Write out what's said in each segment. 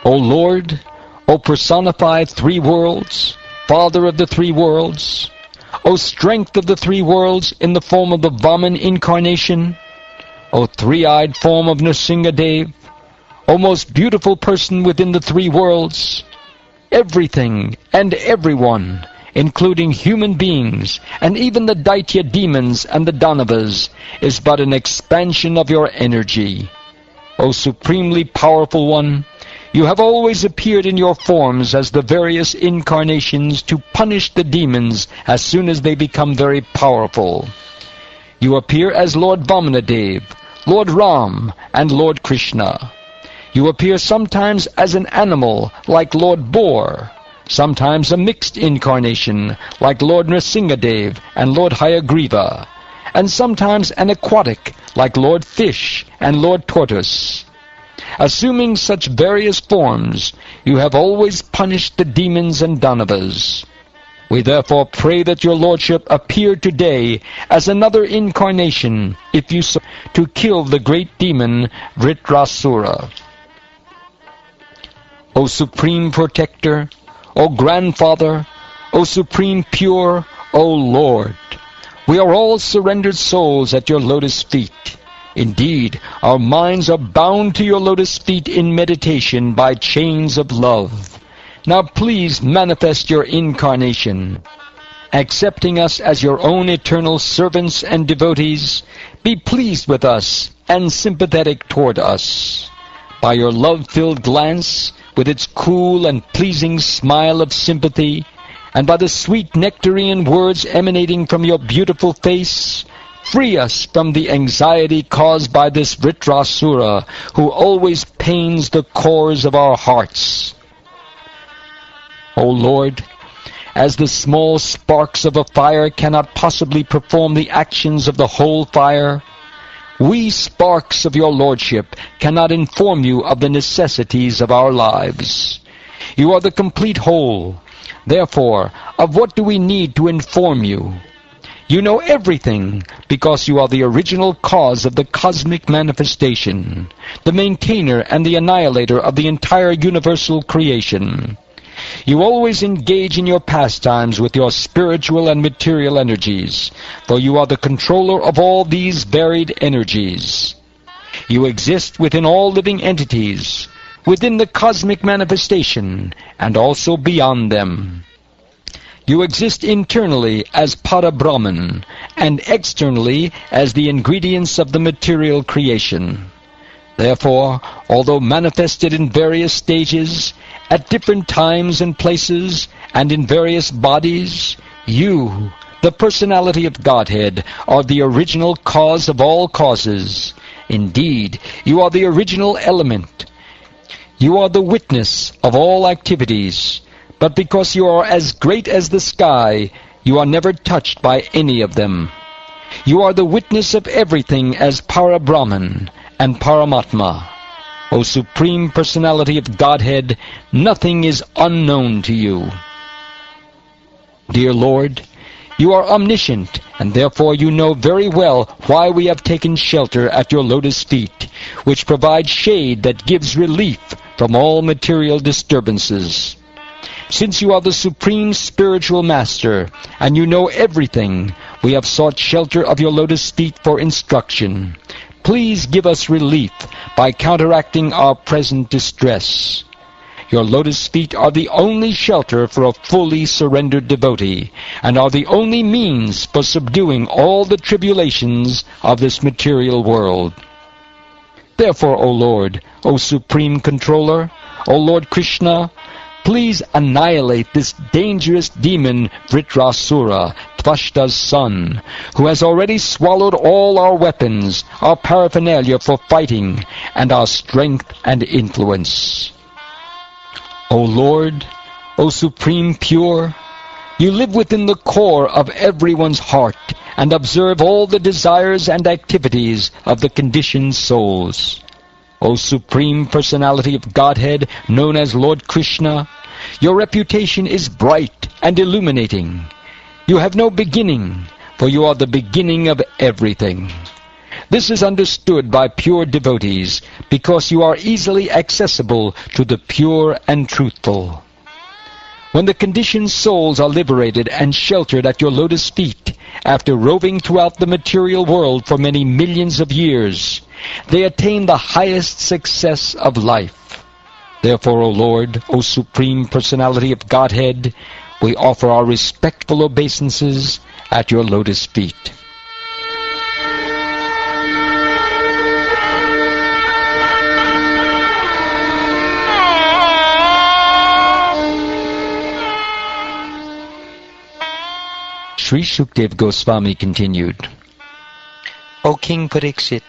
O Lord, O personified three worlds, Father of the three worlds, O strength of the three worlds in the form of the Vaman incarnation, O three-eyed form of Nrsingadev, O most beautiful person within the three worlds, everything and everyone, including human beings and even the Daitya demons and the Danavas, is but an expansion of your energy. O supremely powerful one, you have always appeared in your forms as the various incarnations to punish the demons as soon as they become very powerful. You appear as Lord Vamanadev, Lord Ram, and Lord Krishna. You appear sometimes as an animal like Lord Boar, sometimes a mixed incarnation like Lord Nrsingadev and Lord Hayagriva, and sometimes an aquatic like Lord Fish and Lord Tortoise. Assuming such various forms, you have always punished the demons and Danavas. We therefore pray that your Lordship appear today as another incarnation, if you so, to kill the great demon Vritrasura. O Supreme Protector, O Grandfather, O Supreme Pure, O Lord, we are all surrendered souls at your lotus feet. Indeed, our minds are bound to your lotus feet in meditation by chains of love. Now please manifest your incarnation. Accepting us as your own eternal servants and devotees, be pleased with us and sympathetic toward us. By your love-filled glance, with its cool and pleasing smile of sympathy, and by the sweet nectarian words emanating from your beautiful face, free us from the anxiety caused by this Vritrasura, who always pains the cores of our hearts. O Lord, as the small sparks of a fire cannot possibly perform the actions of the whole fire, we sparks of your Lordship cannot inform you of the necessities of our lives. You are the complete whole. Therefore, of what do we need to inform you? You know everything because you are the original cause of the cosmic manifestation, the maintainer and the annihilator of the entire universal creation. You always engage in your pastimes with your spiritual and material energies, for you are the controller of all these varied energies. You exist within all living entities, within the cosmic manifestation, and also beyond them. You exist internally as Parabrahman, and externally as the ingredients of the material creation. Therefore, although manifested in various stages, at different times and places, and in various bodies, you, the personality of Godhead, are the original cause of all causes. Indeed, you are the original element. You are the witness of all activities, but because you are as great as the sky, you are never touched by any of them. You are the witness of everything as Parabrahman and Paramatma. O Supreme Personality of Godhead, nothing is unknown to you. Dear Lord, you are omniscient, and therefore you know very well why we have taken shelter at your lotus feet, which provide shade that gives relief from all material disturbances. Since you are the Supreme Spiritual Master, and you know everything, we have sought shelter of your lotus feet for instruction. Please give us relief by counteracting our present distress. Your lotus feet are the only shelter for a fully surrendered devotee, and are the only means for subduing all the tribulations of this material world. Therefore, O Lord, O Supreme Controller, O Lord Krishna, please annihilate this dangerous demon Vritrasura, Tvashta's son, who has already swallowed all our weapons, our paraphernalia for fighting, and our strength and influence. O Lord, O Supreme Pure, you live within the core of everyone's heart and observe all the desires and activities of the conditioned souls. O Supreme Personality of Godhead, known as Lord Krishna, your reputation is bright and illuminating. You have no beginning, for you are the beginning of everything. This is understood by pure devotees, because you are easily accessible to the pure and truthful. When the conditioned souls are liberated and sheltered at your lotus feet, after roving throughout the material world for many millions of years, they attain the highest success of life. Therefore, O Lord, O Supreme Personality of Godhead, we offer our respectful obeisances at your lotus feet. Sri Shukdev Goswami continued, O King Pariksit,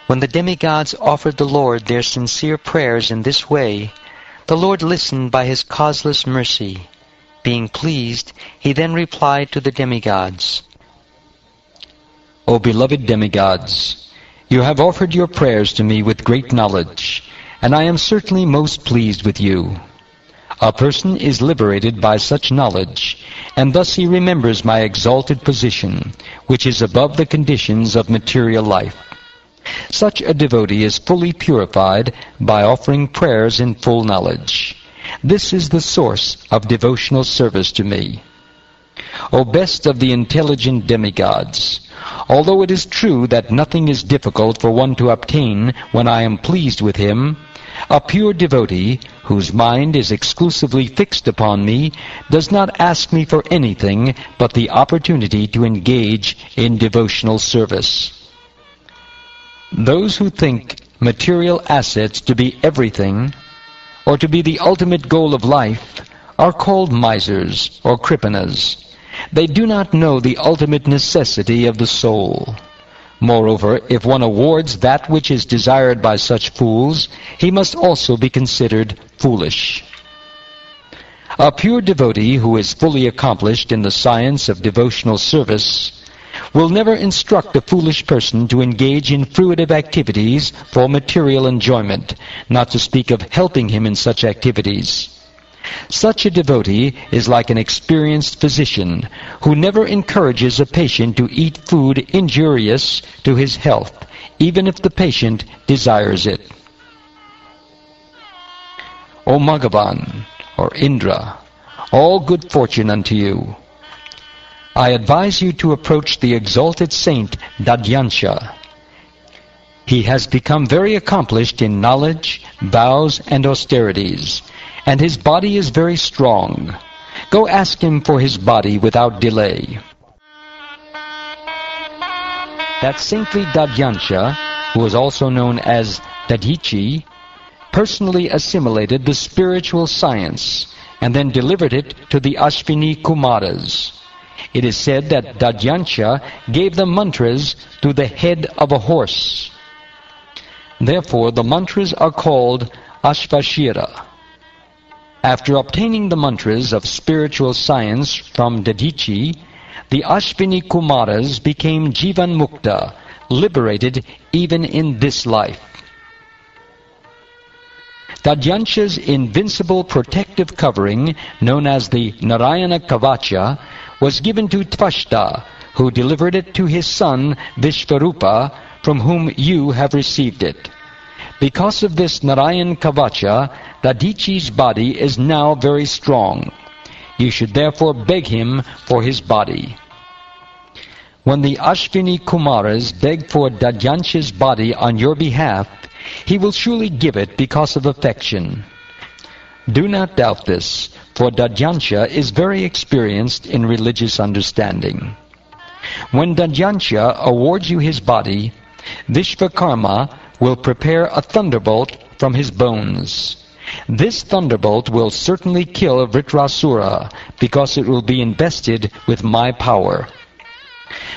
when the demigods offered the Lord their sincere prayers in this way, the Lord listened by his causeless mercy. Being pleased, he then replied to the demigods, O beloved demigods, you have offered your prayers to me with great knowledge, and I am certainly most pleased with you. A person is liberated by such knowledge, and thus he remembers my exalted position, which is above the conditions of material life. Such a devotee is fully purified by offering prayers in full knowledge. This is the source of devotional service to me. O best of the intelligent demigods, although it is true that nothing is difficult for one to obtain when I am pleased with him, a pure devotee, whose mind is exclusively fixed upon me, does not ask me for anything but the opportunity to engage in devotional service. Those who think material assets to be everything, or to be the ultimate goal of life, are called misers or kripanas. They do not know the ultimate necessity of the soul. Moreover, if one awards that which is desired by such fools, he must also be considered foolish. A pure devotee who is fully accomplished in the science of devotional service will never instruct a foolish person to engage in fruitive activities for material enjoyment, not to speak of helping him in such activities. Such a devotee is like an experienced physician who never encourages a patient to eat food injurious to his health, even if the patient desires it. O Bhagavan, or Indra, all good fortune unto you. I advise you to approach the exalted saint Dadyansha. He has become very accomplished in knowledge, vows, and austerities, and his body is very strong. Go ask him for his body without delay. That saintly Dadyansha, who is also known as Dadichi, personally assimilated the spiritual science and then delivered it to the Ashvini Kumaras. It is said that Dadyansha gave the mantras to the head of a horse. Therefore, the mantras are called Ashvashira. After obtaining the mantras of spiritual science from Dadichi, the Ashvini Kumaras became Jivan Mukta, liberated even in this life. Dadyansha's invincible protective covering, known as the Narayana Kavacha, was given to Tvashta, who delivered it to his son Vishvarupa, from whom you have received it. Because of this Narayan Kavacha, Dadichi's body is now very strong. You should therefore beg him for his body. When the Ashvini Kumaras beg for Dadyansha's body on your behalf, he will surely give it because of affection. Do not doubt this, for Dadyansha is very experienced in religious understanding. When Dadyansha awards you his body, Vishvakarma will prepare a thunderbolt from his bones. This thunderbolt will certainly kill Vritrasura, because it will be invested with my power.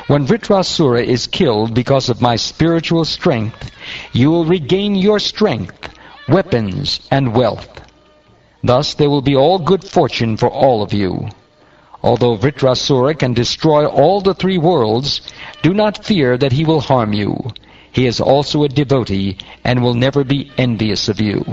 When Vritrasura is killed because of my spiritual strength, you will regain your strength, weapons, and wealth. Thus there will be all good fortune for all of you. Although Vritrasura can destroy all the three worlds, do not fear that he will harm you. He is also a devotee and will never be envious of you.